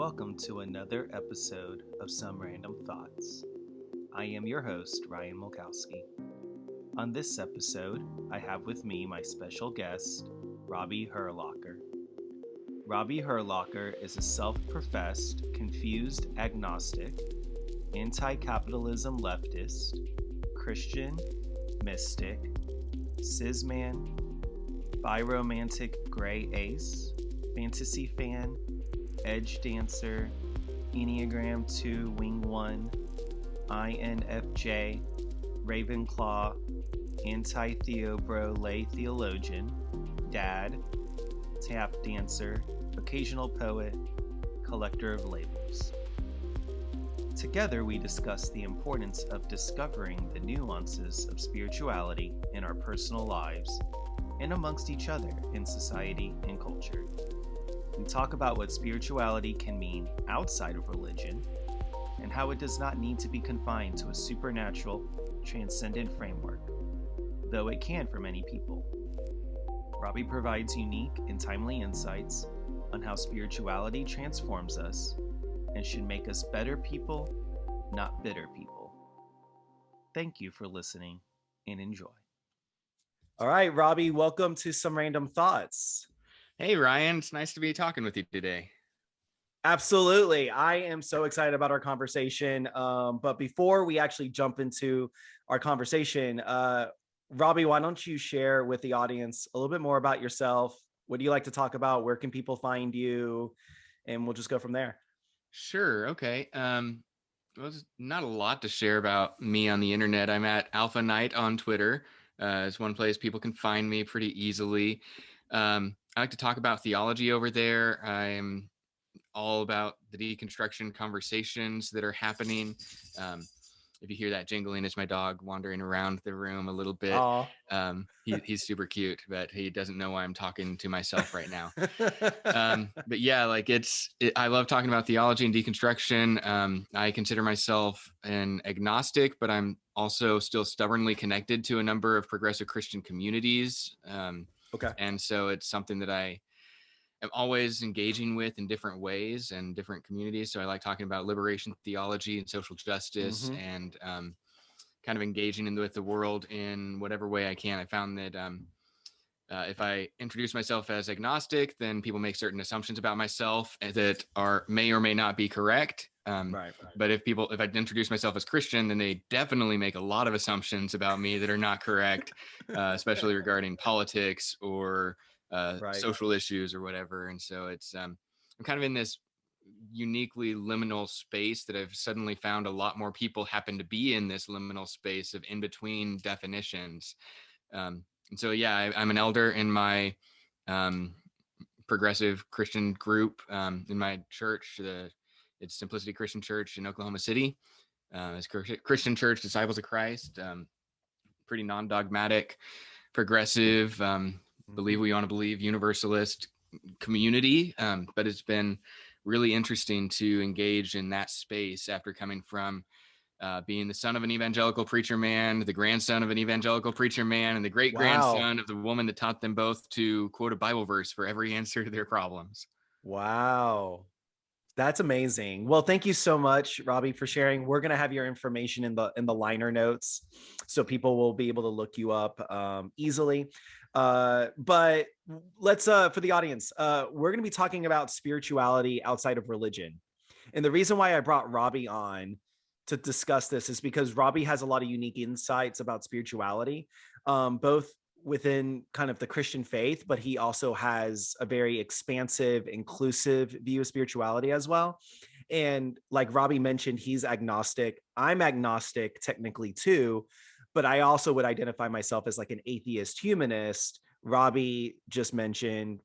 welcome to another episode of Some Random Thoughts. I am your host, Ryan Mulkowsky. On this episode, I have with me my special guest, Robbie Hurlocker. Robbie Hurlocker is a self-professed, confused agnostic, anti-capitalism leftist, Christian, mystic, cis-man, biromantic gray ace, fantasy fan, edge dancer, enneagram 2 wing 1, INFJ, Ravenclaw, anti-theobro lay theologian, dad, tap dancer, occasional poet, collector of labels. Together we discuss the importance of discovering the nuances of spirituality in our personal lives and amongst each other in society and culture. We talk about what spirituality can mean outside of religion and how it does not need to be confined to a supernatural, transcendent framework, though it can for many people. Robbie provides unique and timely insights on how spirituality transforms us and should make us better people, not bitter people. Thank you for listening and enjoy. All right, Robbie, welcome to Some Random Thoughts. Hey, Ryan, it's nice to be talking with you today. Absolutely. I am so excited about our conversation. But before we actually jump into our conversation, Robbie, why don't you share with the audience a little bit more about yourself? What do you like to talk about? Where can people find you? And we'll just go from there. Sure. Okay. Well, there's not a lot to share about me on the internet. I'm at Alpha Knight on Twitter. It's one place people can find me pretty easily. I like to talk about theology over there. I'm all about the deconstruction conversations that are happening. If you hear that jingling, it's my dog wandering around the room a little bit. He's super cute, but he doesn't know why I'm talking to myself right now. But yeah, like I love talking about theology and deconstruction. I consider myself an agnostic, but I'm also still stubbornly connected to a number of progressive Christian communities. Okay. And so it's something that I am always engaging with in different ways and different communities. So I like talking about liberation theology and social justice and kind of engaging with the world in whatever way I can. I found that if I introduce myself as agnostic, then people make certain assumptions about myself that may or may not be correct. Right. But if I introduce myself as Christian, then they definitely make a lot of assumptions about me that are not correct, especially regarding politics or social issues or whatever. And so it's I'm kind of in this uniquely liminal space that I've suddenly found a lot more people happen to be in this liminal space of in between definitions. And so, yeah, I'm an elder in my progressive Christian group in my church. It's Simplicity Christian Church in Oklahoma City. It's Christian Church, Disciples of Christ. Pretty non-dogmatic, progressive, believe what you want to believe, universalist community. But it's been really interesting to engage in that space after coming from being the son of an evangelical preacher man, the grandson of an evangelical preacher man, and the great-grandson of the woman that taught them both to quote a Bible verse for every answer to their problems. Wow. That's amazing. Well, thank you so much, Robbie, for sharing. We're going to have your information in the liner notes so people will be able to look you up easily. But let's for the audience, we're going to be talking about spirituality outside of religion. And the reason why I brought Robbie on to discuss this is because Robbie has a lot of unique insights about spirituality, both within kind of the Christian faith, but he also has a very expansive, inclusive view of spirituality as well. And like Robbie mentioned, he's agnostic. I'm agnostic technically too, but I also would identify myself as like an atheist humanist. Robbie just mentioned,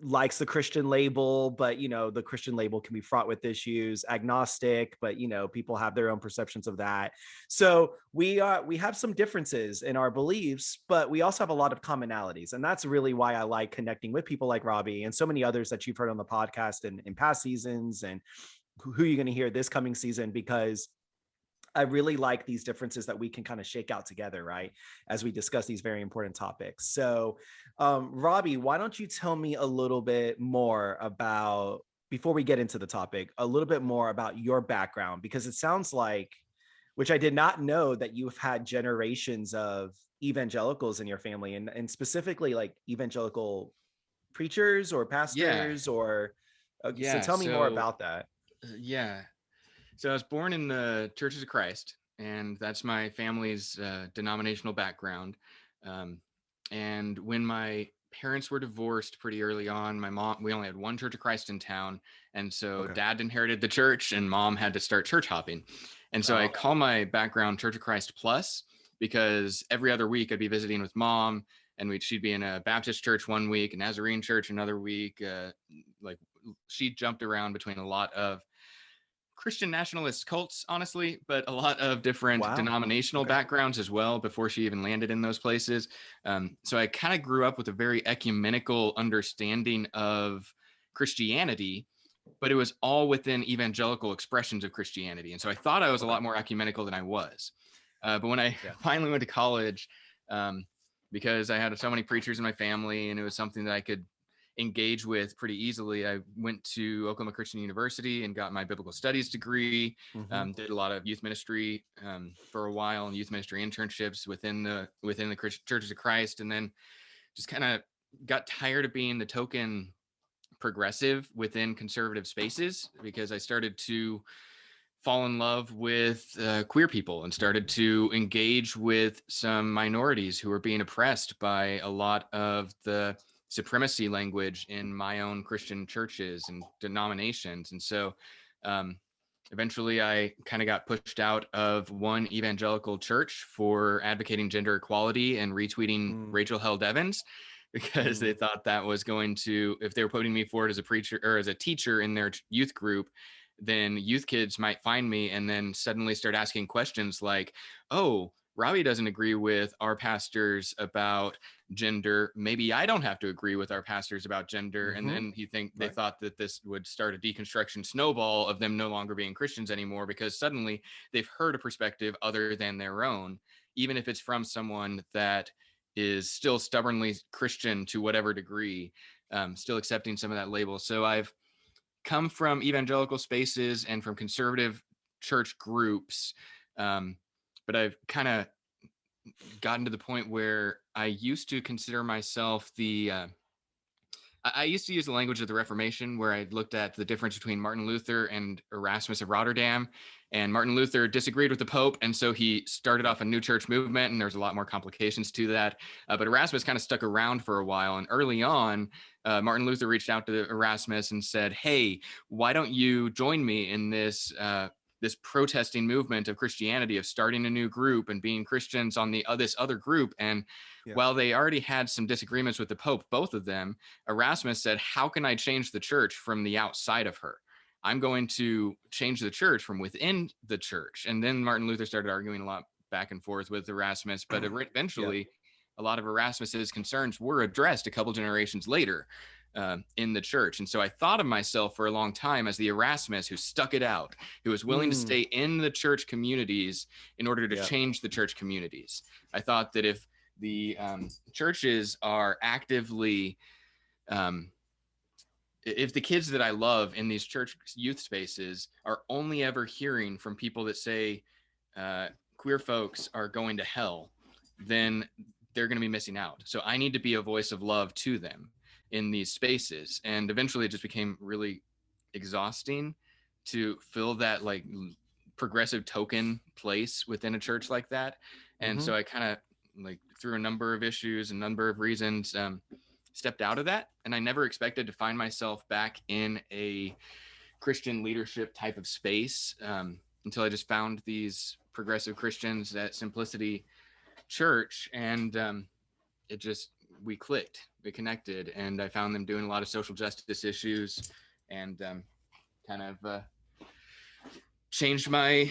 likes the Christian label, but the Christian label can be fraught with issues. Agnostic, but people have their own perceptions of that. So we have some differences in our beliefs, but we also have a lot of commonalities, and that's really why I like connecting with people like Robbie and so many others that you've heard on the podcast and in past seasons, and who you're going to hear this coming season, because I really like these differences that we can kind of shake out together, right, as we discuss these very important topics. So, Robbie, why don't you tell me a little bit more about before we get into the topic, a little bit more about your background, because it sounds like, which I did not know, that you've had generations of evangelicals in your family, and specifically like evangelical preachers or Yeah. pastors or so Yeah. tell me more about that. Yeah. So I was born in the Churches of Christ, and that's my family's denominational background. Um, and when my parents were divorced pretty early on, we only had one Church of Christ in town. And so Okay. dad inherited the church, and mom had to start church hopping. And so I Oh, call my background Church of Christ Plus, because every other week I'd be visiting with mom, and she'd be in a Baptist church one week, a Nazarene church another week. Like she jumped around between a lot of Christian nationalist cults, honestly, but a lot of different wow. denominational Okay. backgrounds as well before she even landed in those places. So I kind of grew up with a very ecumenical understanding of Christianity, but it was all within evangelical expressions of Christianity. And so I thought I was a Okay. lot more ecumenical than I was. But when I Yeah. finally went to college, um, because I had so many preachers in my family and it was something that I could engage with pretty easily, I went to Oklahoma Christian University and got my biblical studies degree. Mm-hmm. Did a lot of youth ministry for a while, and youth ministry internships within the Churches of Christ, and then just kind of got tired of being the token progressive within conservative spaces, because I started to fall in love with queer people and started to engage with some minorities who were being oppressed by a lot of the supremacy language in my own Christian churches and denominations. And so um, eventually I kind of got pushed out of one evangelical church for advocating gender equality and retweeting Mm, Rachel Held Evans, because they mm, thought that was going to, if they were putting me forward as a preacher or as a teacher in their youth group, then youth kids might find me and then suddenly start asking questions like, oh, Robbie doesn't agree with our pastors about gender. Maybe I don't have to agree with our pastors about gender. And mm-hmm. then they Right. thought that this would start a deconstruction snowball of them no longer being Christians anymore, because suddenly they've heard a perspective other than their own, even if it's from someone that is still stubbornly Christian to whatever degree, still accepting some of that label. So I've come from evangelical spaces and from conservative church groups, but I've kind of gotten to the point where I used to consider myself I used to use the language of the Reformation, where I looked at the difference between Martin Luther and Erasmus of Rotterdam. And Martin Luther disagreed with the Pope, and so he started Yep. off a new church movement, and there's a lot more complications to that. But Erasmus kind of stuck around for a while, and early on, Martin Luther reached out to Erasmus and said, "Hey, why don't you join me in this protesting movement of Christianity, of starting a new group and being Christians on this other group?" And Yeah. while they already had some disagreements with the Pope, both of them, Erasmus said, how can I change the church from the outside of her? I'm going to change the church from within the church. And then Martin Luther started arguing a lot back and forth with Erasmus, but Yeah. eventually a lot of Erasmus's concerns were addressed a couple generations later in the church. And so I thought of myself for a long time as the Erasmus who stuck it out, who was willing to Mm, stay in the church communities in order to yeah. change the church communities. I thought that if the churches are actively um, if the kids that I love in these church youth spaces are only ever hearing from people that say queer folks are going to hell, then they're going to be missing out. So I need to be a voice of love to them in these spaces. And eventually it just became really exhausting to fill that like progressive token place within a church like that. And Mm-hmm. so I kind of like through a number of issues, a number of reasons, stepped out of that. And I never expected to find myself back in a Christian leadership type of space until I just found these progressive Christians at Simplicity Church. And it just, we clicked, we connected, and I found them doing a lot of social justice issues and kind of changed my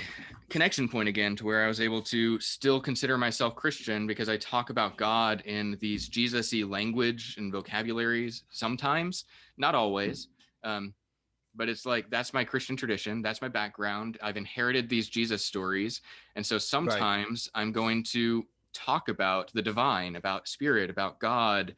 connection point again to where I was able to still consider myself Christian, because I talk about God in these Jesus-y language and vocabularies sometimes, not always. But it's like, that's my Christian tradition. That's my background. I've inherited these Jesus stories. And so Right. sometimes I'm going to talk about the divine, about spirit, about God,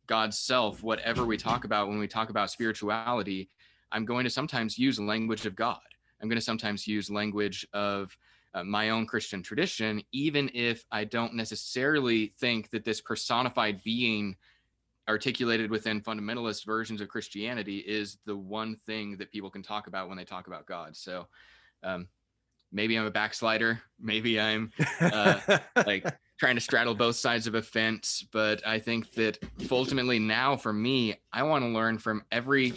God's self, whatever we talk about when we talk about spirituality. I'm going to sometimes use language of God. I'm going to sometimes use language of my own Christian tradition, even if I don't necessarily think that this personified being articulated within fundamentalist versions of Christianity is the one thing that people can talk about when they talk about God. So maybe I'm a backslider. Maybe I'm like trying to straddle both sides of a fence. But I think that ultimately now for me, I want to learn from every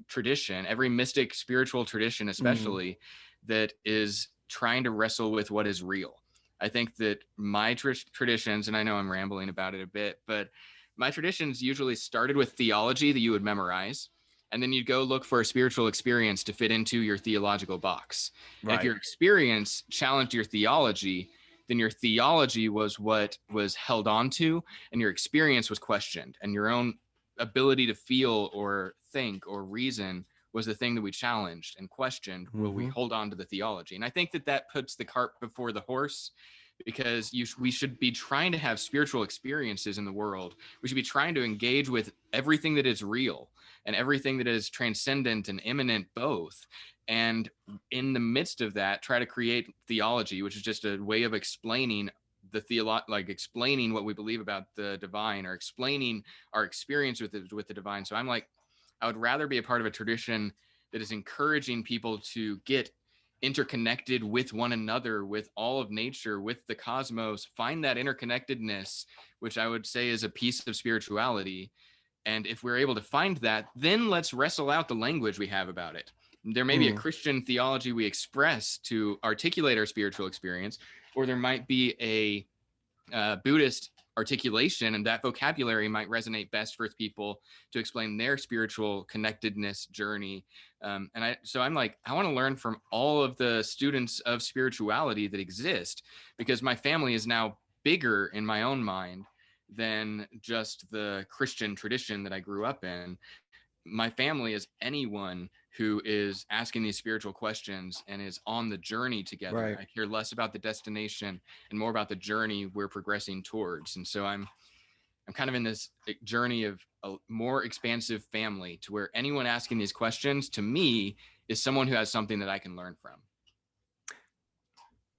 tradition, every mystic spiritual tradition, especially that is trying to wrestle with what is real. I think that my traditions, and I know I'm rambling about it a bit, but my traditions usually started with theology that you would memorize, and then you'd go look for a spiritual experience to fit into your theological box. And if Right. your experience challenged your theology, then your theology was what was held on to, and your experience was questioned, and your own ability to feel or think or reason was the thing that we challenged and questioned. Will we hold on to the theology? And I think that that puts the cart before the horse, because we should be trying to have spiritual experiences in the world. We should be trying to engage with everything that is real and everything that is transcendent and immanent both. And in the midst of that, try to create theology, which is just a way of explaining like explaining what we believe about the divine, or explaining our experience with the divine. So I'm like, I would rather be a part of a tradition that is encouraging people to get interconnected with one another, with all of nature, with the cosmos, find that interconnectedness, which I would say is a piece of spirituality. And if we're able to find that, then let's wrestle out the language we have about it. There may be a Christian theology we express to articulate our spiritual experience, or there might be a Buddhist articulation, and that vocabulary might resonate best for people to explain their spiritual connectedness journey. I'm like, I want to learn from all of the students of spirituality that exist, because my family is now bigger in my own mind than just the Christian tradition that I grew up in. My family is anyone who is asking these spiritual questions and is on the journey together. Right. I care less about the destination and more about the journey we're progressing towards. And so I'm kind of in this journey of a more expansive family, to where anyone asking these questions to me is someone who has something that I can learn from.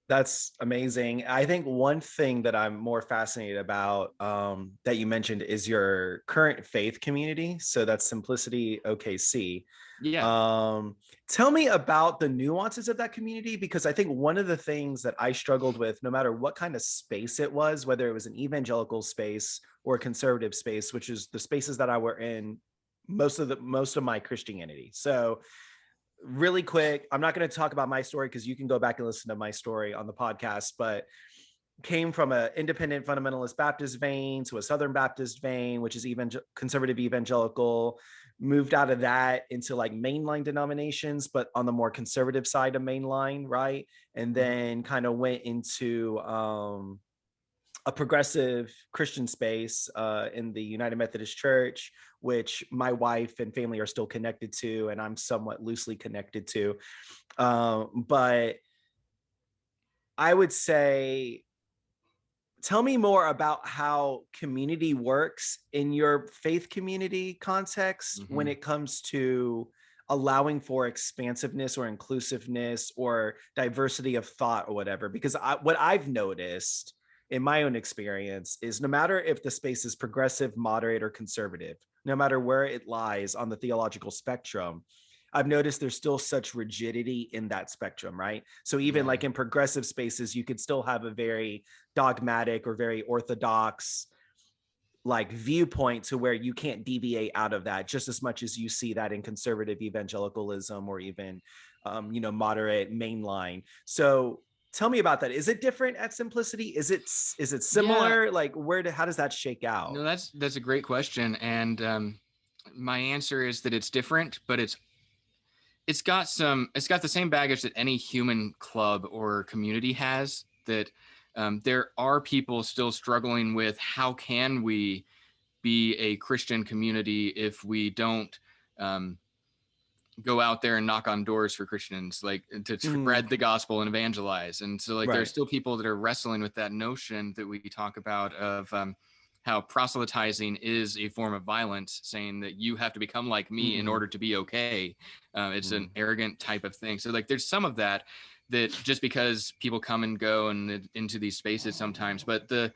That's amazing. I think one thing that I'm more fascinated about that you mentioned is your current faith community. So that's Simplicity OKC. Yeah. Tell me about the nuances of that community, because I think one of the things that I struggled with, no matter what kind of space it was, whether it was an evangelical space or a conservative space, which is the spaces that I were in most of my Christianity. So really quick, I'm not going to talk about my story because you can go back and listen to my story on the podcast, but came from an independent fundamentalist Baptist vein to a Southern Baptist vein, which is conservative evangelical, moved out of that into like mainline denominations, but on the more conservative side of mainline, right? And then kind of went into a progressive Christian space in the United Methodist Church, which my wife and family are still connected to, and I'm somewhat loosely connected to. But I would say, tell me more about how community works in your faith community context when it comes to allowing for expansiveness or inclusiveness or diversity of thought or whatever. Because what I've noticed in my own experience is no matter if the space is progressive, moderate, or conservative, no matter where it lies on the theological spectrum, I've noticed there's still such rigidity in that spectrum, right? So even like in progressive spaces, you could still have a very dogmatic or very orthodox like viewpoint to where you can't deviate out of that, just as much as you see that in conservative evangelicalism or even moderate mainline. So tell me about that. Is it different at Simplicity? Is it similar? Yeah. Like how does that shake out? No, that's a great question. And my answer is that it's different, but it's got the same baggage that any human club or community has, that there are people still struggling with how can we be a Christian community if we don't go out there and knock on doors for Christians, like to spread the gospel and evangelize. And so like there's Right. still people that are wrestling with that notion that we talk about of how proselytizing is a form of violence, saying that you have to become like me in order to be okay. It's an arrogant type of thing. So like there's some of that just because people come and go and into these spaces sometimes, but the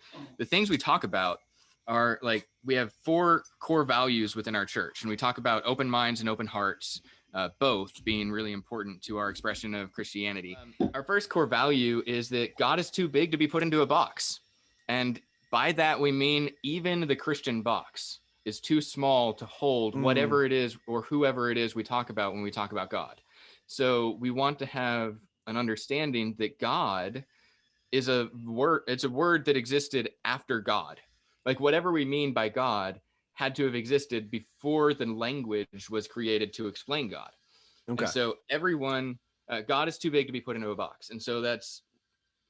things we talk about are like, we have 4 core values within our church, and we talk about open minds and open hearts, both being really important to our expression of Christianity. Our first core value is that God is too big to be put into a box. And by that, we mean even the Christian box is too small to hold whatever it is or whoever it is we talk about when we talk about God. So we want to have an understanding that God is a word. It's a word that existed after God. Like whatever we mean by God had to have existed before the language was created to explain God. Okay. And so everyone, God is too big to be put into a box. And so that's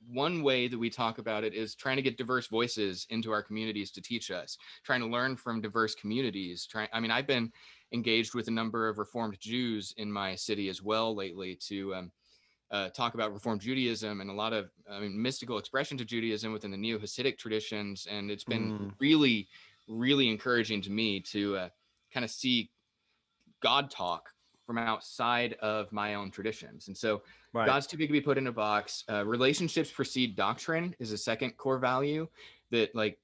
one way that we talk about it, is trying to get diverse voices into our communities to teach us, trying to learn from diverse communities. I've been engaged with a number of Reformed Jews in my city as well lately to talk about Reformed Judaism and a lot of mystical expressions of Judaism within the Neo-Hasidic traditions. And it's been really, really encouraging to me to kind of see God talk from outside of my own traditions. And so God's too big to be put in a box. Relationships precede doctrine is a second core value, that like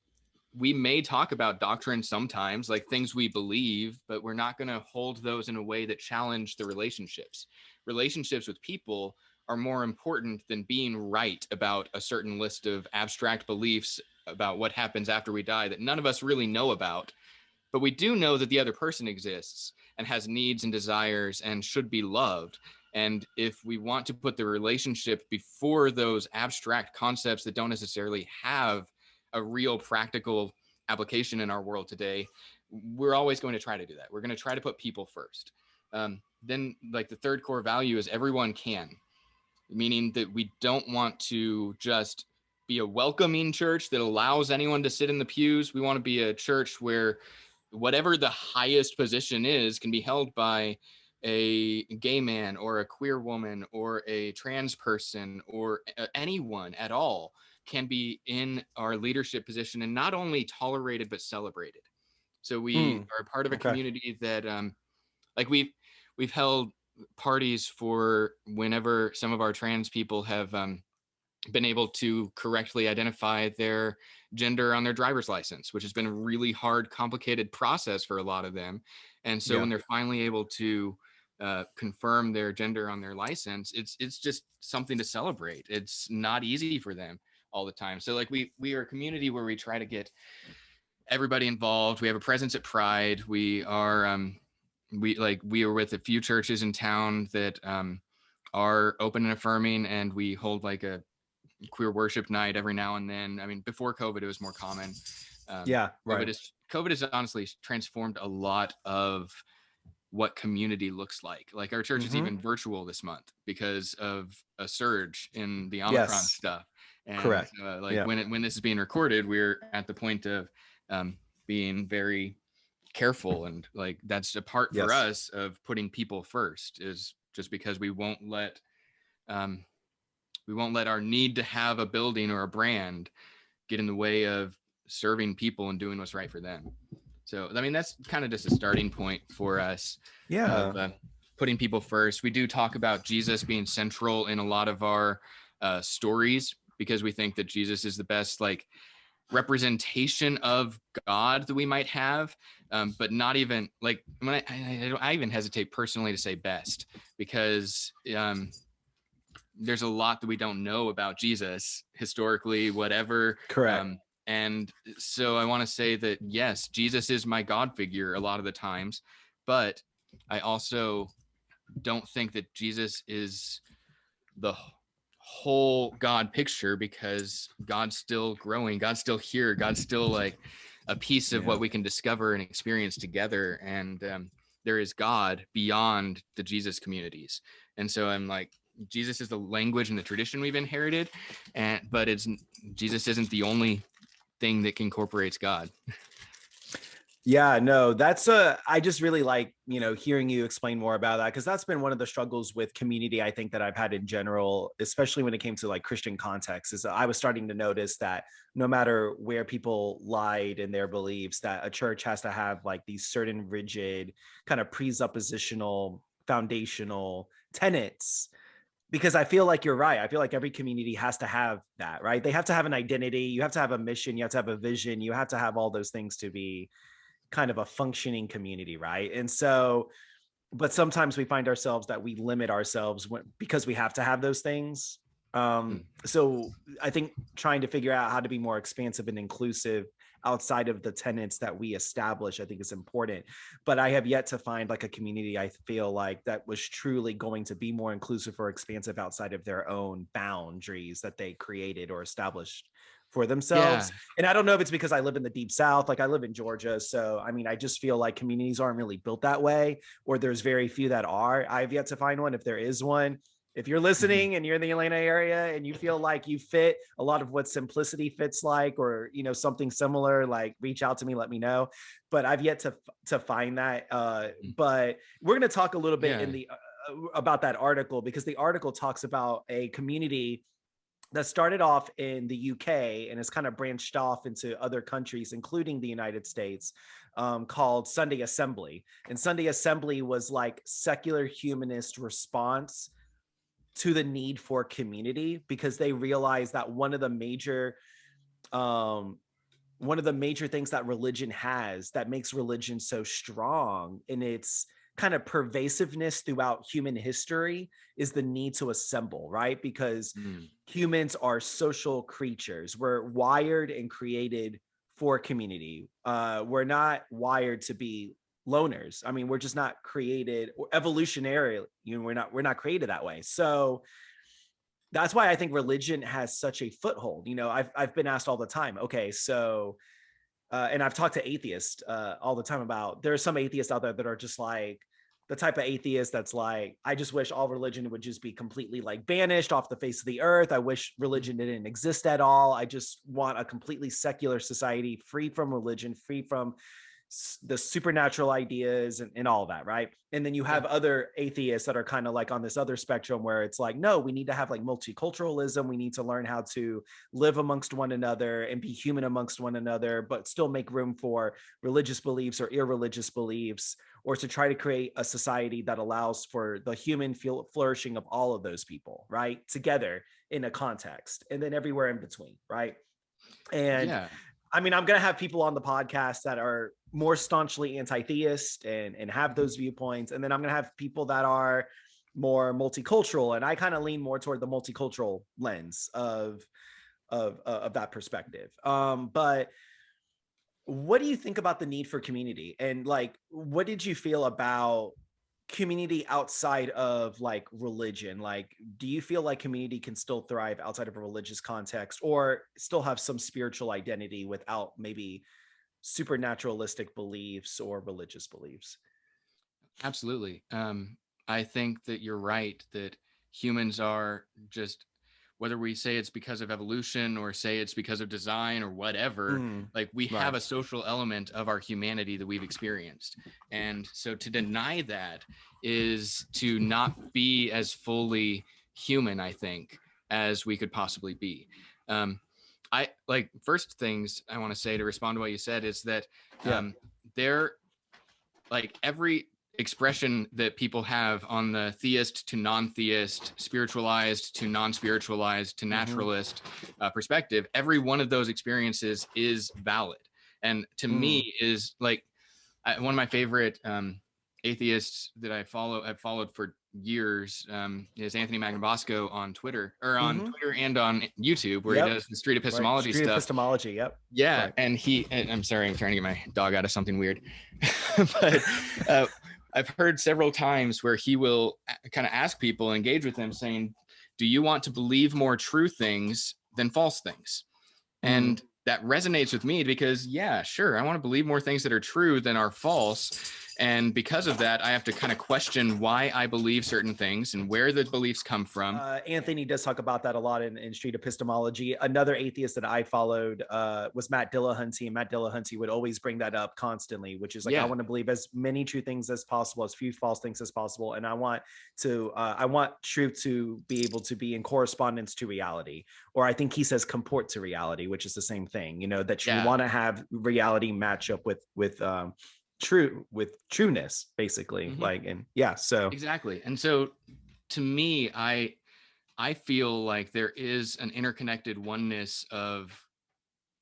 we may talk about doctrine sometimes, like things we believe, but we're not going to hold those in a way that challenge the relationships. Relationships with people are more important than being right about a certain list of abstract beliefs about what happens after we die that none of us really know about. But we do know that the other person exists and has needs and desires and should be loved. And if we want to put the relationship before those abstract concepts that don't necessarily have a real practical application in our world today, we're always going to try to do that. We're going to try to put people first. Then like the third core value is everyone can, meaning that we don't want to just be a welcoming church that allows anyone to sit in the pews. We want to be a church where whatever the highest position is can be held by a gay man or a queer woman or a trans person or anyone at all can be in our leadership position, and not only tolerated but celebrated. So we are part of a community that like we've held parties for whenever some of our trans people have been able to correctly identify their gender on their driver's license, which has been a really hard, complicated process for a lot of them. And so when they're finally able to confirm their gender on their license, it's just something to celebrate. It's not easy for them all the time. So like we are a community where we try to get everybody involved. We have a presence at Pride. We are with a few churches in town that are open and affirming, and we hold like a queer worship night every now and then. I mean, before COVID, it was more common. COVID has honestly transformed a lot of what community looks like. Like our church is even virtual this month because of a surge in the Omicron stuff. And when this is being recorded, we're at the point of being very careful, and like that's a part for us of putting people first, is just because we won't let our need to have a building or a brand get in the way of serving people and doing what's right for them. So, I mean, that's kind of just a starting point for us. Of putting people first. We do talk about Jesus being central in a lot of our stories, because we think that Jesus is the best like representation of God that we might have, but not even like when I even hesitate personally to say best, because there's a lot that we don't know about Jesus historically, whatever. Correct. And so I want to say that, yes, Jesus is my God figure a lot of the times, but I also don't think that Jesus is the whole God picture, because God's still growing. God's still here. God's still like a piece of what we can discover and experience together. And there is God beyond the Jesus communities. And so I'm like, Jesus is the language and the tradition we've inherited, but Jesus isn't the only thing that incorporates God. Yeah, no, that's I just really like, hearing you explain more about that, because that's been one of the struggles with community, I think, that I've had in general, especially when it came to like Christian context, is that I was starting to notice that no matter where people lied in their beliefs, that a church has to have like these certain rigid kind of presuppositional foundational tenets, because I feel like you're right. I feel like every community has to have that, right? They have to have an identity, you have to have a mission, you have to have a vision, you have to have all those things to be kind of a functioning community, right? And so, but sometimes we find ourselves that we limit ourselves because we have to have those things. Mm. So I think trying to figure out how to be more expansive and inclusive outside of the tenets that we establish, I think is important. But I have yet to find like a community, I feel like, that was truly going to be more inclusive or expansive outside of their own boundaries that they created or established for Yeah. themselves. And I don't know if it's because I live in the deep South, like I live in Georgia. So, I mean, I just feel like communities aren't really built that way, or there's very few that are. I've yet to find one. If there is one, if you're Mhm. listening and you're in the Atlanta area and you feel like you fit a lot of what simplicity fits like, or, something similar, like reach out to me, let me know. But I've yet to find that. Mm. But we're going to talk a little bit in Yeah. the about that article, because the article talks about a community that started off in the UK and has kind of branched off into other countries, including the United States, called Sunday Assembly. And Sunday Assembly was like secular humanist response to the need for community, because they realized that um, one of the major things that religion has that makes religion so strong in its kind of pervasiveness throughout human history is the need to assemble, right? Because Mm. humans are social creatures. We're wired and created for community. We're not wired to be loners. I mean, we're just not created, or evolutionarily, we're not created that way. So that's why I think religion has such a foothold. I've been asked all the time, okay, so and I've talked to atheists all the time about, there are some atheists out there that are just like the type of atheist that's like, I just wish all religion would just be completely like banished off the face of the earth. I wish religion didn't exist at all. I just want a completely secular society, free from religion, free from the supernatural ideas and all that, right? And then you Yeah. have other atheists that are kind of like on this other spectrum where it's like, no, we need to have like multiculturalism, we need to learn how to live amongst one another and be human amongst one another, but still make room for religious beliefs or irreligious beliefs, or to try to create a society that allows for the human flourishing of all of those people, right, together in a context, and then everywhere in between, right? And Yeah. I mean, I'm going to have people on the podcast that are more staunchly anti-theist and have Mhm. those viewpoints. And then I'm going to have people that are more multicultural. And I kind of lean more toward the multicultural lens of that perspective. But what do you think about the need for community? And like, what did you feel about community outside of like religion? Like, do you feel like community can still thrive outside of a religious context, or still have some spiritual identity without maybe supernaturalistic beliefs or religious beliefs? Absolutely. I think that you're right that humans are just, whether we say it's because of evolution or say it's because of design or whatever, Mm, like we have right. a social element of our humanity that we've experienced. And so to deny that is to not be as fully human, I think, as we could possibly be. Um, I like, first things I want to say to respond to what you said is that Yeah. um, there, like every expression that people have on the theist to non-theist, spiritualized to non-spiritualized to Mm-hmm. naturalist perspective, every one of those experiences is valid. And to Mm. me is like one of my favorite atheists that I've followed for years is Anthony Magnabosco on Twitter, or on Mm-hmm. Twitter and on YouTube, where he Yep. does the street Right. epistemology Street stuff. epistemology. Yep. Yeah, Right. and I'm sorry, I'm trying to get my dog out of something weird, but uh, I've heard several times where he will kind of ask people, engage with them, saying, "Do you want to believe more true things than false things?" Mm. And that resonates with me because, yeah, sure, I want to believe more things that are true than are false. And because of that, I have to kind of question why I believe certain things and where the beliefs come from. Anthony does talk about that a lot in street epistemology. Another atheist that I followed was Matt Dillahunty, and Matt Dillahunty would always bring that up constantly, which is like, I want to believe as many true things as possible, as few false things as possible, and I want truth to be able to be in correspondence to reality, or I think he says comport to reality, which is the same thing. You know, that you want to have reality match up with trueness, basically. Like, and so exactly. And so to me, I feel like there is an interconnected oneness of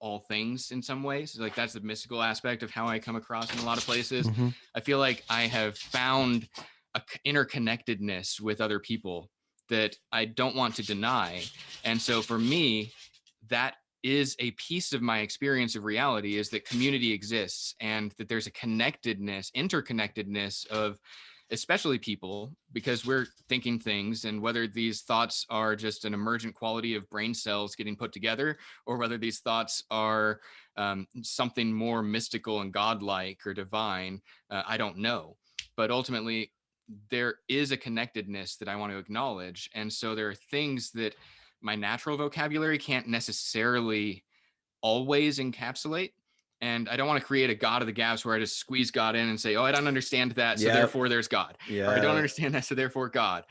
all things in some ways. Like, that's the mystical aspect of how I come across in a lot of places. I feel like I have found a interconnectedness with other people that I don't want to deny. And so for me, that is a piece of my experience of reality, is that community exists and that there's a interconnectedness of especially people, because we're thinking things, and whether these thoughts are just an emergent quality of brain cells getting put together, or whether these thoughts are something more mystical and godlike or divine, I don't know. But ultimately, there is a connectedness that I want to acknowledge. And so there are things that my natural vocabulary can't necessarily always encapsulate. And I don't want to create a God of the gaps where I just squeeze God in and say, oh, I don't understand that, so therefore there's God. Or I don't understand that, so therefore God.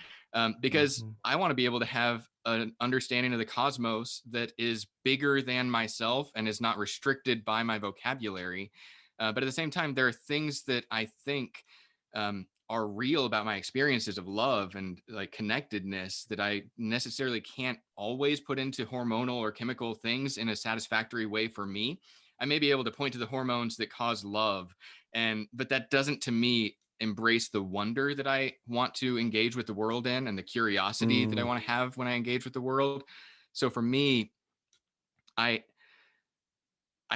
Because I want to be able to have an understanding of the cosmos that is bigger than myself and is not restricted by my vocabulary. But at the same time, there are things that I think are real about my experiences of love and like connectedness that I necessarily can't always put into hormonal or chemical things in a satisfactory way for me. I may be able to point to the hormones that cause love, but that doesn't, to me, embrace the wonder that I want to engage with the world in, and the curiosity that I want to have when I engage with the world. So for me, I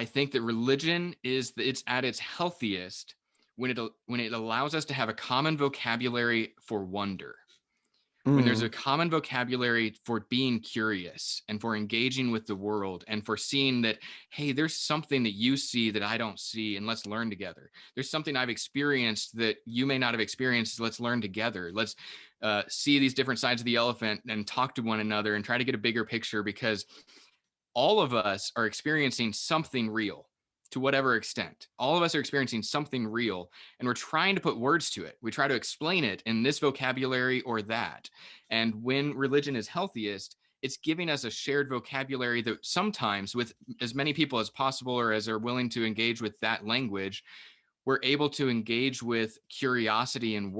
think that religion it's at its healthiest when it allows us to have a common vocabulary for wonder. When there's a common vocabulary for being curious and for engaging with the world and for seeing that, hey, there's something that you see that I don't see, and let's learn together. There's something I've experienced that you may not have experienced. Let's learn together. Let's see these different sides of the elephant and talk to one another and try to get a bigger picture, because all of us are experiencing something real. To whatever extent, all of us are experiencing something real, and we're trying to put words to it. We try to explain it in this vocabulary or that. And when religion is healthiest, it's giving us a shared vocabulary that sometimes, with as many people as possible or as are willing to engage with that language, we're able to engage with curiosity and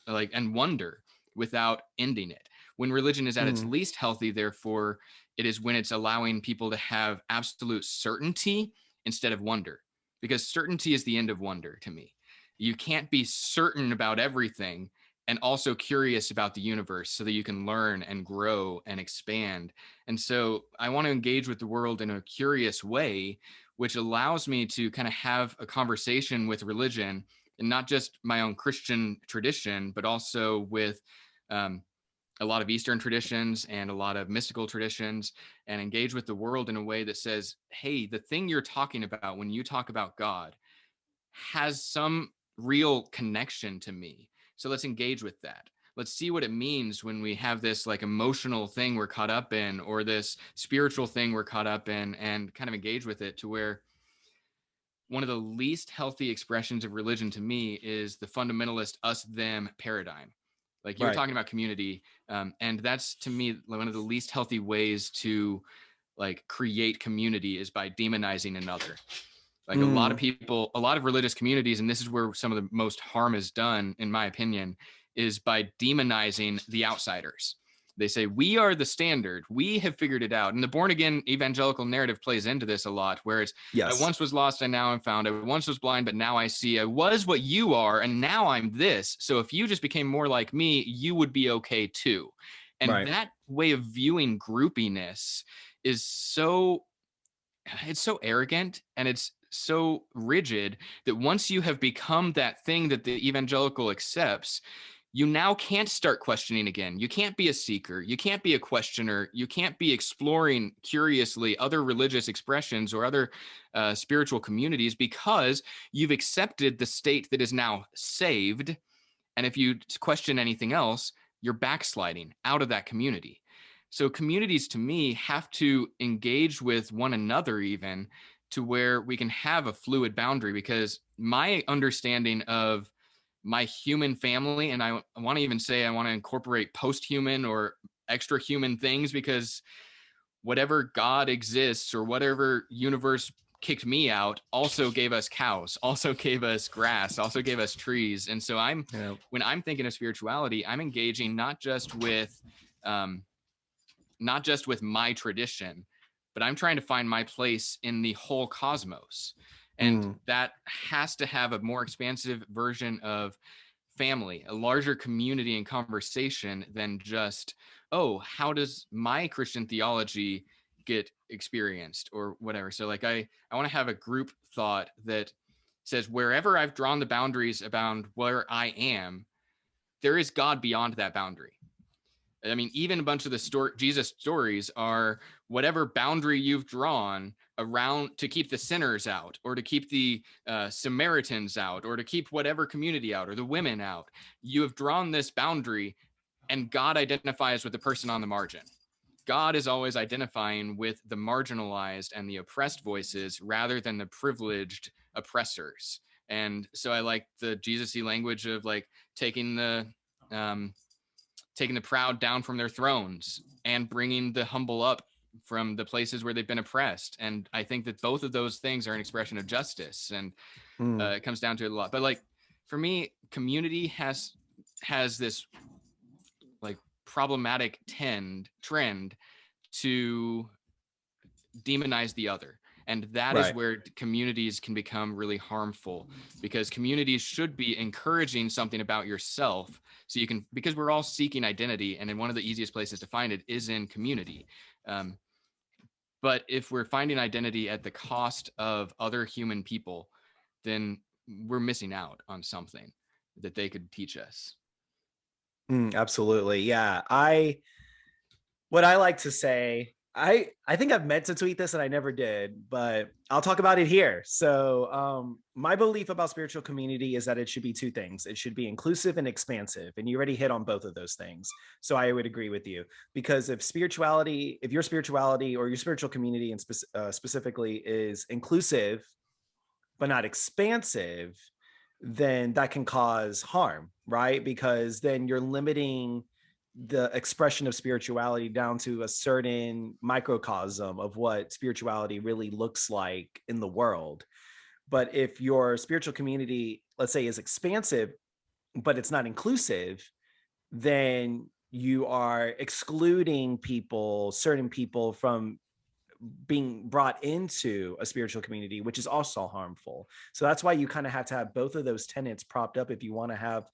and wonder without ending it. When religion is at its least healthy, therefore, it is when it's allowing people to have absolute certainty instead of wonder, because certainty is the end of wonder to me. You can't be certain about everything and also curious about the universe so that you can learn and grow and expand. And so I want to engage with the world in a curious way, which allows me to kind of have a conversation with religion, and not just my own Christian tradition, but also with a lot of Eastern traditions and a lot of mystical traditions, and engage with the world in a way that says, hey, the thing you're talking about when you talk about God has some real connection to me. So let's engage with that. Let's see what it means when we have this like emotional thing we're caught up in, or this spiritual thing we're caught up in, and kind of engage with it. To where one of the least healthy expressions of religion to me is the fundamentalist us-them paradigm. Like you were talking about community, and that's, to me, one of the least healthy ways to like create community is by demonizing another. Like a lot of people, a lot of religious communities, and this is where some of the most harm is done, in my opinion, is by demonizing the outsiders. They say, we are the standard. We have figured it out. And the born again evangelical narrative plays into this a lot, where it's, I once was lost and now I'm found. I once was blind, but now I see. I was what you are, and now I'm this. So if you just became more like me, you would be okay too. And that way of viewing groupiness is it's so arrogant, and it's so rigid that once you have become that thing that the evangelical accepts, you now can't start questioning again. You can't be a seeker. You can't be a questioner. You can't be exploring curiously other religious expressions or other spiritual communities, because you've accepted the state that is now saved. And if you question anything else, you're backsliding out of that community. So communities, to me, have to engage with one another even to where we can have a fluid boundary, because my understanding of my human family, and I want to even say I want to incorporate post-human or extra human things, because whatever God exists or whatever universe kicked me out also gave us cows, also gave us grass, also gave us trees. And so when I'm thinking of spirituality, I'm engaging not just with my tradition, but I'm trying to find my place in the whole cosmos. And that has to have a more expansive version of family, a larger community and conversation than just, oh, how does my Christian theology get experienced or whatever. So like I want to have a group thought that says wherever I've drawn the boundaries about where I am, there is God beyond that boundary. I mean, even a bunch of the Jesus stories are whatever boundary you've drawn around to keep the sinners out, or to keep the Samaritans out, or to keep whatever community out, or the women out. You have drawn this boundary, and God identifies with the person on the margin. God is always identifying with the marginalized and the oppressed voices rather than the privileged oppressors. And so I like the Jesus-y language of like taking the proud down from their thrones and bringing the humble up from the places where they've been oppressed. And I think that both of those things are an expression of justice, and it comes down to it a lot. But like for me, community has this like problematic trend to demonize the other. And that is where communities can become really harmful, because communities should be encouraging something about yourself. So you can, because we're all seeking identity, and in one of the easiest places to find it is in community. But if we're finding identity at the cost of other human people, then we're missing out on something that they could teach us. Absolutely. Yeah. What I like to say, I think I've meant to tweet this and I never did, but I'll talk about it here. So my belief about spiritual community is that it should be two things. It should be inclusive and expansive. And you already hit on both of those things. So I would agree with you, because if your spirituality or your spiritual community and specifically is inclusive, but not expansive, then that can cause harm, right? Because then you're limiting the expression of spirituality down to a certain microcosm of what spirituality really looks like in the world. But if your spiritual community, let's say, is expansive, but it's not inclusive, then you are excluding certain people from being brought into a spiritual community, which is also harmful. So that's why you kind of have to have both of those tenets propped up if you want to have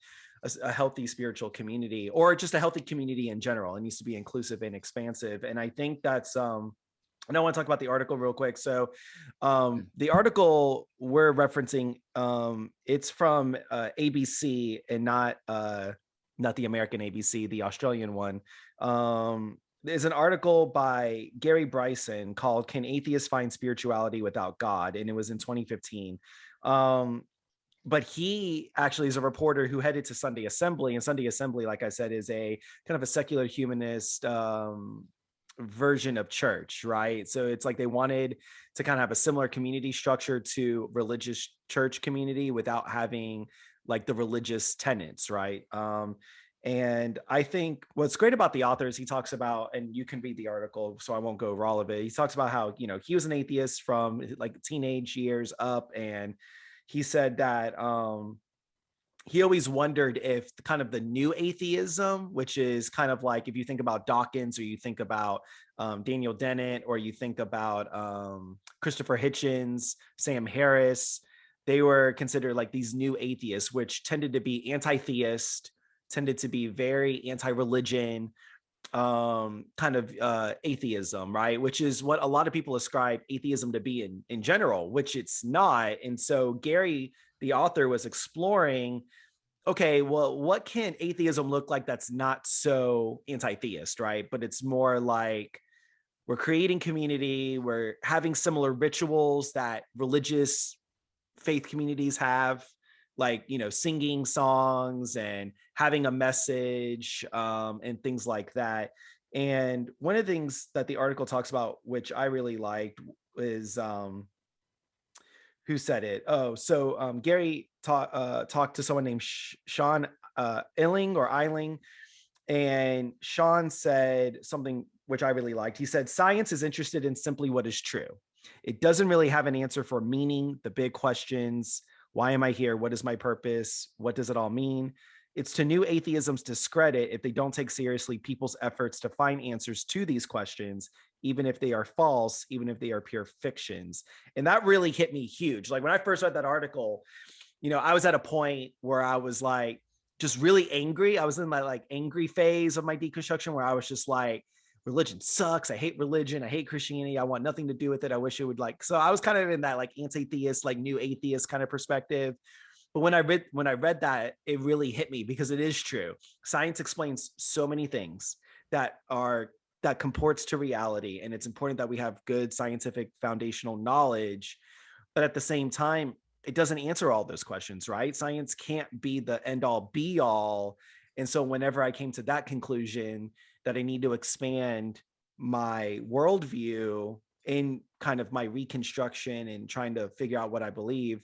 a healthy spiritual community, or just a healthy community in general. It needs to be inclusive and expansive. And I think that's and I want to talk about the article real quick. So the article we're referencing, it's from ABC, and not the American ABC, the Australian one. There's an article by Gary Bryson called "Can Atheists Find Spirituality Without God?" And it was in 2015. But he actually is a reporter who headed to Sunday Assembly, and Sunday Assembly, like I said, is a kind of a secular humanist version of church, right? So it's like they wanted to kind of have a similar community structure to religious church community without having like the religious tenets, right? And I think what's great about the author is he talks about, and you can read the article, so I won't go over all of it. He talks about how, he was an atheist from like teenage years up, and he said that he always wondered if kind of the new atheism, which is kind of like if you think about Dawkins, or you think about Daniel Dennett, or you think about Christopher Hitchens, Sam Harris, they were considered like these new atheists, which tended to be anti-theist, tended to be very anti-religion, kind of atheism, right? Which is what a lot of people ascribe atheism to be in general, which it's not. And so Gary, the author, was exploring okay, well, what can atheism look like that's not so anti-theist, right? But it's more like we're creating community, we're having similar rituals that religious faith communities have, like, you know, singing songs and having a message, and things like that. And one of the things that the article talks about, which I really liked, is who said it? Oh, so Gary talked to someone named Sean Illing or Eiling, and Sean said something which I really liked. He said, "Science is interested in simply what is true. It doesn't really have an answer for meaning, the big questions. Why am I here? What is my purpose? What does it all mean? It's to new atheism's discredit if they don't take seriously people's efforts to find answers to these questions, even if they are false, even if they are pure fictions." And that really hit me huge. Like when I first read that article, you know, I was at a point where I was like just really angry. I was in my like angry phase of my deconstruction where I was just like, religion sucks. I hate religion. I hate Christianity. I want nothing to do with it. I wish it would like, so I was kind of in that like anti-theist, like new atheist kind of perspective. But when I read that, it really hit me because it is true. Science explains so many things that are that comports to reality. And it's important that we have good scientific foundational knowledge. But at the same time, it doesn't answer all those questions, right? Science can't be the end all be all. And so whenever I came to that conclusion that I need to expand my worldview in kind of my reconstruction and trying to figure out what I believe,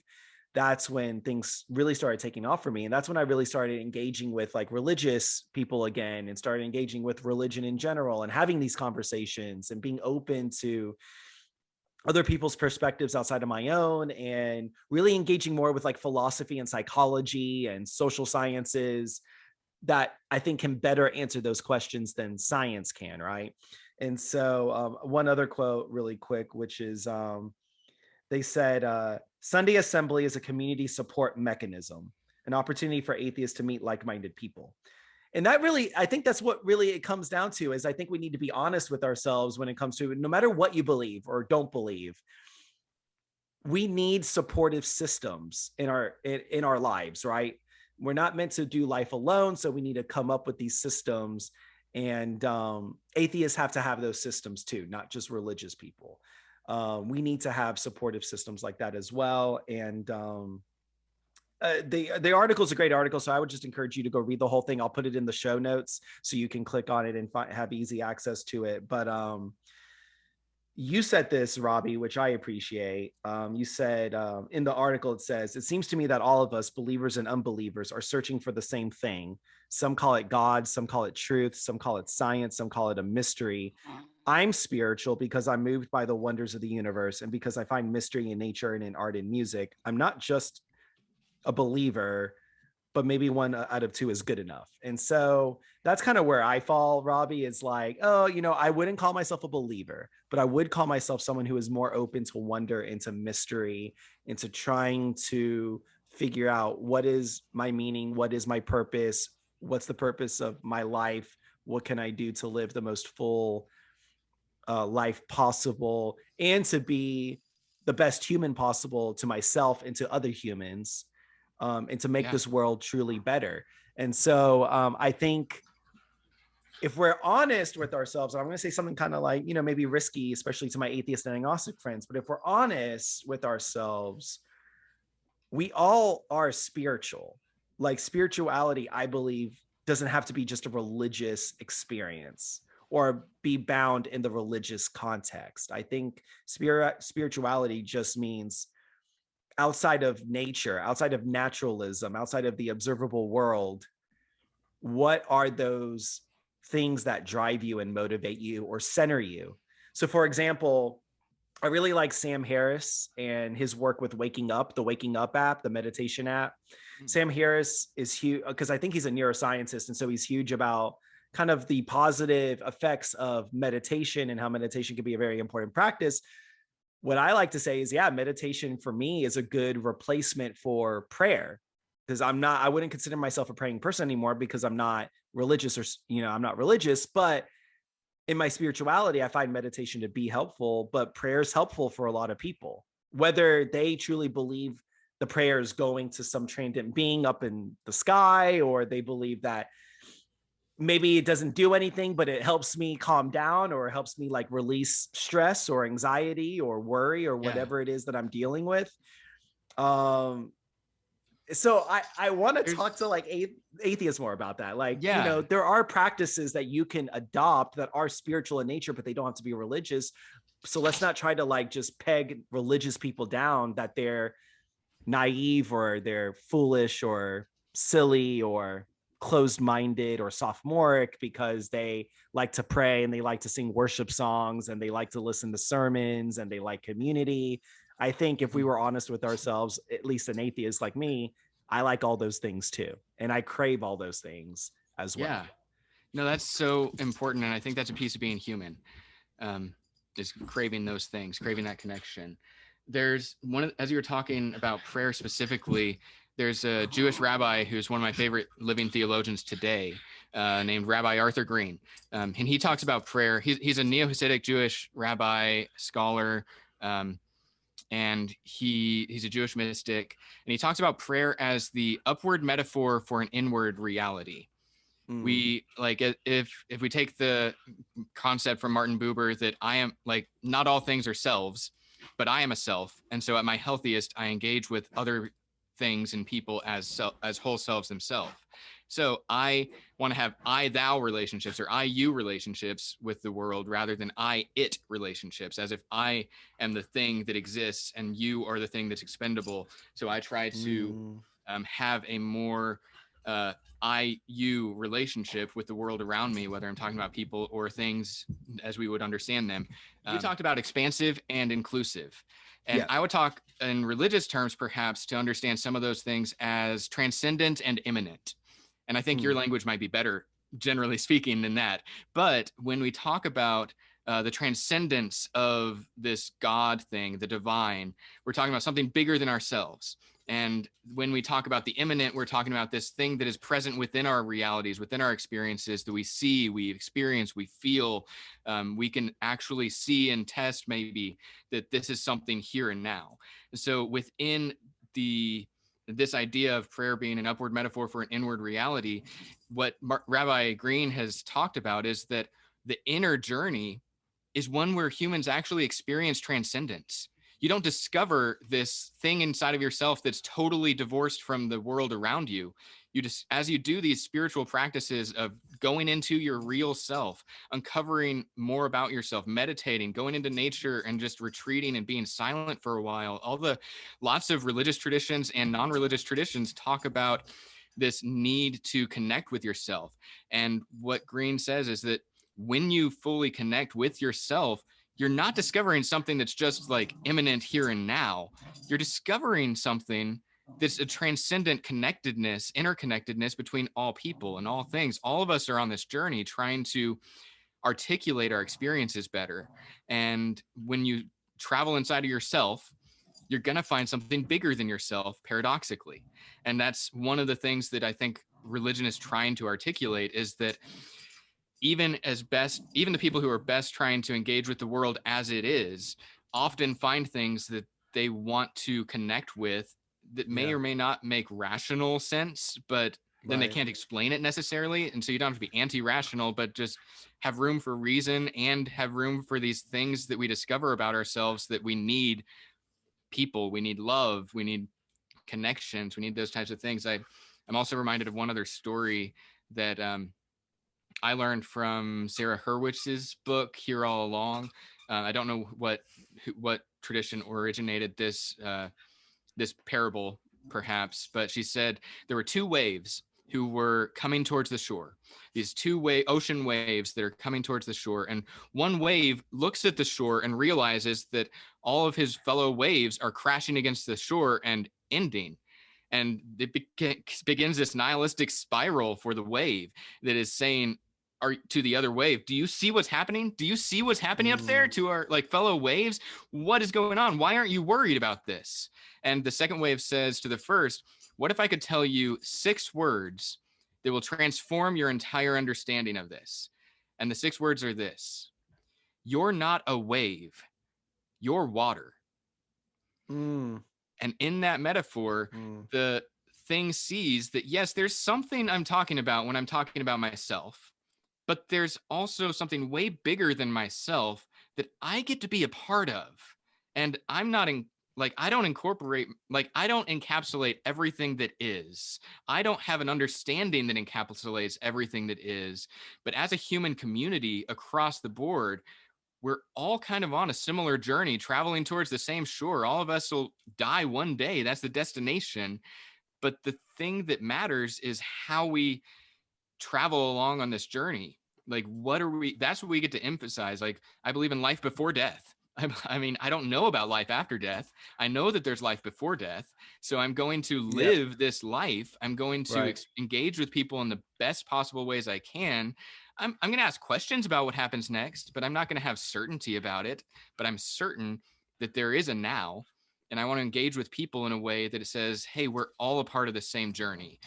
that's when things really started taking off for me. And that's when I really started engaging with like religious people again and started engaging with religion in general and having these conversations and being open to other people's perspectives outside of my own and really engaging more with like philosophy and psychology and social sciences that I think can better answer those questions than science can, right? And so one other quote really quick, which is they said, Sunday assembly is a community support mechanism, an opportunity for atheists to meet like-minded people. And that really, I think that's what really it comes down to is I think we need to be honest with ourselves when it comes to no matter what you believe or don't believe, we need supportive systems in our lives, right? We're not meant to do life alone, so we need to come up with these systems. And atheists have to have those systems too, not just religious people. We need to have supportive systems like that as well. And the article is a great article, so I would just encourage you to go read the whole thing. I'll put it in the show notes so you can click on it and have easy access to it. But you said this, Robbie, which I appreciate. You said in the article, it says, "It seems to me that all of us, believers and unbelievers, are searching for the same thing. Some call it God, some call it truth, some call it science, some call it a mystery. I'm spiritual because I'm moved by the wonders of the universe and because I find mystery in nature and in art and music. I'm not just a believer, but maybe one out of two is good enough." And so that's kind of where I fall, Robbie, is like, oh, you know, I wouldn't call myself a believer, but I would call myself someone who is more open to wonder, into mystery, into trying to figure out what is my meaning, what is my purpose, what's the purpose of my life, what can I do to live the most full life possible, and to be the best human possible to myself and to other humans, and to make Yeah. this world truly better. And so I think if we're honest with ourselves, I'm going to say something kind of like, you know, maybe risky, especially to my atheist and agnostic friends, but if we're honest with ourselves, we all are spiritual. Like spirituality, I believe, doesn't have to be just a religious experience or be bound in the religious context. I think spirituality just means outside of nature, outside of naturalism, outside of the observable world, what are those things that drive you and motivate you or center you? So, for example, I really like Sam Harris and his work with Waking Up, the Waking Up app, the meditation app. Sam Harris is huge because I think he's a neuroscientist. And so he's huge about kind of the positive effects of meditation and how meditation can be a very important practice. What I like to say is, yeah, meditation for me is a good replacement for prayer because I wouldn't consider myself a praying person anymore because I'm not religious or, you know, I'm not religious, but in my spirituality, I find meditation to be helpful, but prayer is helpful for a lot of people, whether they truly believe the prayer is going to some transcendent being up in the sky, or they believe that maybe it doesn't do anything, but it helps me calm down, or it helps me like release stress or anxiety or worry or Yeah. whatever it is that I'm dealing with. Um, so I want to talk to like atheists more about that. Like, you know, there are practices that you can adopt that are spiritual in nature, but they don't have to be religious. So let's not try to like just peg religious people down that they're naive or they're foolish or silly or closed-minded or sophomoric because they like to pray and they like to sing worship songs and they like to listen to sermons and they like community. I think if we were honest with ourselves, at least an atheist like me, I like all those things too. And I crave all those things as well. Yeah. No, that's so important. And I think that's a piece of being human. Is craving those things, craving that connection. There's one, as you were talking about prayer specifically, there's a Jewish rabbi who's one of my favorite living theologians today, named Rabbi Arthur Green. And he talks about prayer. He's a neo-Hasidic Jewish rabbi, scholar, and he's a Jewish mystic. And he talks about prayer as the upward metaphor for an inward reality. We like, if we take the concept from Martin Buber that I am like, not all things are selves, but I am a self, and so at my healthiest I engage with other things and people as whole selves themselves. So I want to have I thou relationships or I you relationships with the world rather than I it relationships, as if I am the thing that exists and you are the thing that's expendable. So I try to have a more I-you relationship with the world around me, whether I'm talking about people or things as we would understand them. You talked about expansive and inclusive. And I would talk in religious terms, perhaps, to understand some of those things as transcendent and immanent. And I think your language might be better, generally speaking, than that. But when we talk about the transcendence of this God thing, the divine, we're talking about something bigger than ourselves. And when we talk about the immanent, we're talking about this thing that is present within our realities, within our experiences that we see, we experience, we feel. We can actually see and test maybe that this is something here and now. So within this idea of prayer being an upward metaphor for an inward reality, what Rabbi Green has talked about is that the inner journey is one where humans actually experience transcendence. You don't discover this thing inside of yourself that's totally divorced from the world around you. You just, as you do these spiritual practices of going into your real self, uncovering more about yourself, meditating, going into nature and just retreating and being silent for a while. Lots of religious traditions and non-religious traditions talk about this need to connect with yourself. And what Green says is that when you fully connect with yourself, you're not discovering something that's just like immanent here and now. You're discovering something that's a transcendent connectedness, interconnectedness between all people and all things. All of us are on this journey trying to articulate our experiences better. And when you travel inside of yourself, you're going to find something bigger than yourself, paradoxically. And that's one of the things that I think religion is trying to articulate, is that even the people who are best trying to engage with the world as it is often find things that they want to connect with that may or may not make rational sense, but then they can't explain it necessarily. And so you don't have to be anti-rational, but just have room for reason and have room for these things that we discover about ourselves, that we need people, we need love, we need connections, we need those types of things. I'm also reminded of one other story that I learned from Sarah Hurwitz's book, Here All Along. I don't know what tradition originated this parable, perhaps, but she said there were two waves who were coming towards the shore. These ocean waves that are coming towards the shore. And one wave looks at the shore and realizes that all of his fellow waves are crashing against the shore and ending. And it begins this nihilistic spiral for the wave that is saying, to the other wave, do you see what's happening? Do you see what's happening up there to our fellow waves? What is going on? Why aren't you worried about this? And the second wave says to the first, what if I could tell you 6 words that will transform your entire understanding of this? And the 6 words are this: you're not a wave, you're water. And in that metaphor, the thing sees that, yes, there's something I'm talking about when I'm talking about myself, but there's also something way bigger than myself that I get to be a part of. And I'm not in, like, I don't incorporate, like, I don't encapsulate everything that is. I don't have an understanding that encapsulates everything that is. But as a human community across the board, we're all kind of on a similar journey, traveling towards the same shore. All of us will die one day. That's the destination. But the thing that matters is how we travel along on this journey. Like, what are we? That's what we get to emphasize. Like, I believe in life before death. I mean, I don't know about life after death. I know that there's life before death. So I'm going to live this life. I'm going to engage with people in the best possible ways I can. I'm going to ask questions about what happens next, but I'm not going to have certainty about it. But I'm certain that there is a now. And I want to engage with people in a way that it says, hey, we're all a part of the same journey.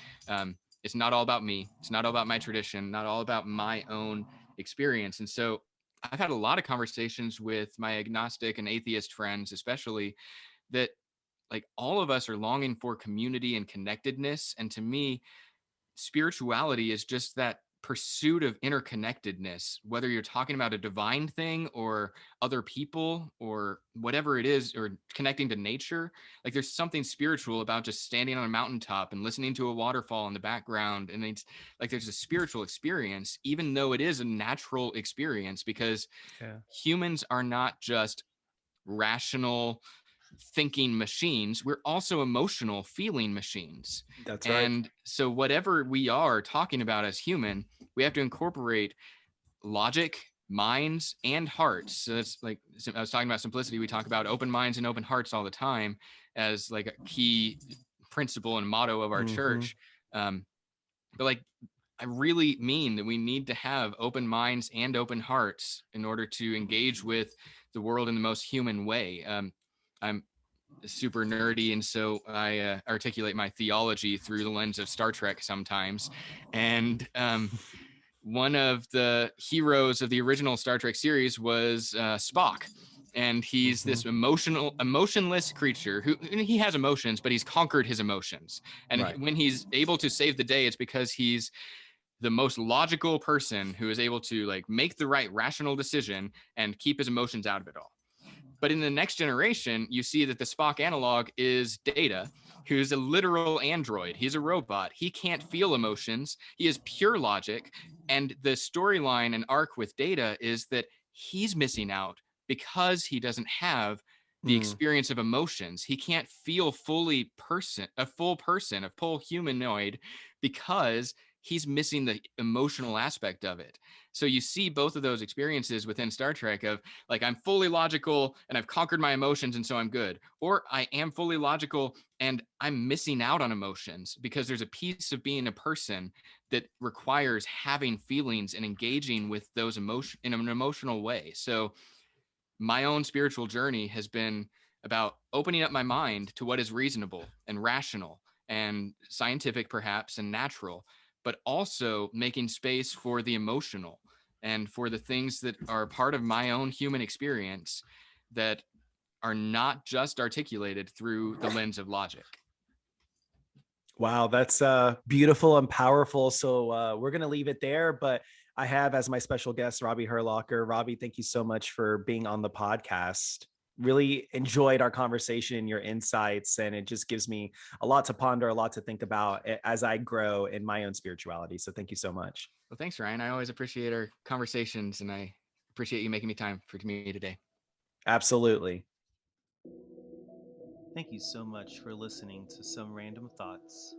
It's not all about me. It's not all about my tradition, not all about my own experience. And so I've had a lot of conversations with my agnostic and atheist friends, especially, that like all of us are longing for community and connectedness. And to me, spirituality is just that pursuit of interconnectedness, whether you're talking about a divine thing or other people or whatever it is, or connecting to nature. Like, there's something spiritual about just standing on a mountaintop and listening to a waterfall in the background. And it's like, there's a spiritual experience, even though it is a natural experience, because humans are not just rational thinking machines. We're also emotional feeling machines. That's right. And so whatever we are talking about as human, we have to incorporate logic, minds, and hearts. So it's like, I was talking about simplicity. We talk about open minds and open hearts all the time as like a key principle and motto of our church. But like, I really mean that we need to have open minds and open hearts in order to engage with the world in the most human way. I'm super nerdy, and so I articulate my theology through the lens of Star Trek sometimes. And one of the heroes of the original Star Trek series was Spock. And he's this emotionless creature who he has emotions, but he's conquered his emotions. And when he's able to save the day, it's because he's the most logical person who is able to like make the right rational decision and keep his emotions out of it all. But in the next generation, you see that the Spock analog is Data, who's a literal android. He's a robot. He can't feel emotions. He is pure logic. And the storyline and arc with Data is that he's missing out because he doesn't have the experience of emotions. He can't feel a full humanoid, because he's missing the emotional aspect of it. So you see both of those experiences within Star Trek of like, I'm fully logical and I've conquered my emotions and so I'm good. Or I am fully logical and I'm missing out on emotions, because there's a piece of being a person that requires having feelings and engaging with those emotions in an emotional way. So my own spiritual journey has been about opening up my mind to what is reasonable and rational and scientific perhaps and natural, but also making space for the emotional and for the things that are part of my own human experience that are not just articulated through the lens of logic. Wow, that's beautiful and powerful. So we're going to leave it there, but I have as my special guest, Robbie Hurlocker. Robbie, thank you so much for being on the podcast. Really enjoyed our conversation and your insights, and it just gives me a lot to ponder, a lot to think about as I grow in my own spirituality. So thank you so much. Well, thanks, Ryan. I always appreciate our conversations, and I appreciate you making me time for me today. Absolutely. Thank you so much for listening to Some Random Thoughts.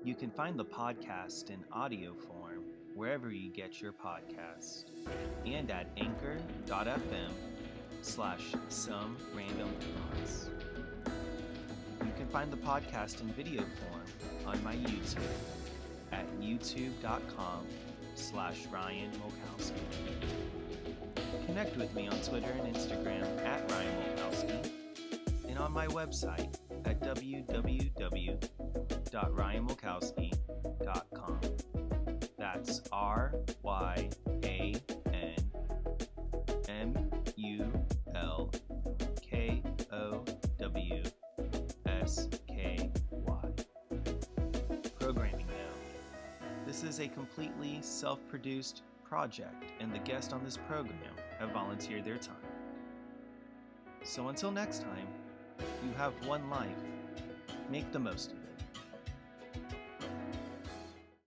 You can find the podcast in audio form wherever you get your podcast, and at anchor.fm/somerandomthoughts. You can find the podcast in video form on my YouTube at youtube.com/Ryan Mulkowsky. Connect with me on Twitter and Instagram at Ryan Mulkowsky, and on my website at www.ryanmulkowsky.com. That's RYANMULKOWSKY.com. is a completely self-produced project, and the guests on this program have volunteered their time. So until next time, you have one life. Make the most of it.